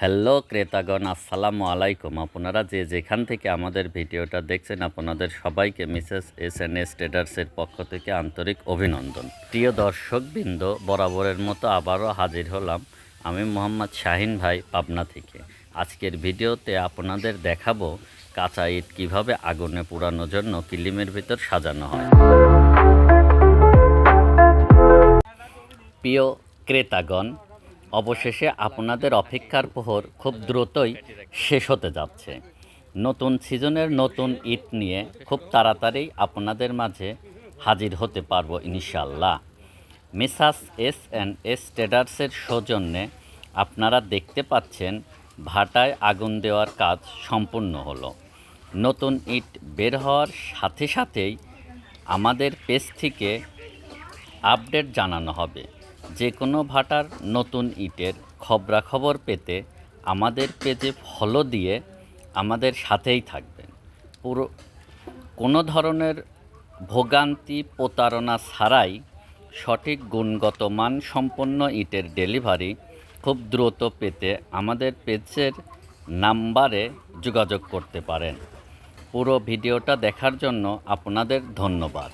Hello ক্রেতাগণ, আসসালামু আলাইকুম। আপনারা যে যেখান থেকে আমাদের ভিডিওটা দেখছেন, আপনাদের সবাইকে মিসেস এস ট্রেডার্সের পক্ষ থেকে আন্তরিক অভিনন্দন। প্রিয় দর্শকবৃন্দ, বরাবরের মতো আবারও হাজির হলাম আমি মোহাম্মদ শাহিন ভাই, পাবনা থেকে। আজকের ভিডিওতে আপনাদের দেখাবো কাঁচা ইট কীভাবে আগুনে পোড়ানোর জন্য কিলিমের ভিতর সাজানো হয়। প্রিয় ক্রেতাগণ, অবশেষে আপনাদের অপেক্ষার প্রহর খুব দ্রুতই শেষ হতে যাচ্ছে। নতুন সিজনের নতুন ইট নিয়ে খুব তাড়াতাড়ি আপনাদের মাঝে হাজির হতে পারবো ইনশাল্লাহ। মিসেস এস ট্রেডার্সের সৌজন্যে আপনারা দেখতে পাচ্ছেন ভাটায় আগুন দেওয়ার কাজ সম্পূর্ণ হলো। নতুন ইট বের হওয়ার সাথে সাথেই আমাদের পেজ থেকে আপডেট জানানো হবে। যে কোনো ভাটার নতুন ইটের খবরাখবর পেতে আমাদের পেজে ফলো দিয়ে আমাদের সাথেই থাকবেন। পুরো কোনো ধরনের ভোগান্তি প্রতারণা ছাড়াই সঠিক গুণগত মান সম্পন্ন ইটের ডেলিভারি খুব দ্রুত পেতে আমাদের পেজের নাম্বারে যোগাযোগ করতে পারেন। পুরো ভিডিওটা দেখার জন্য আপনাদের ধন্যবাদ।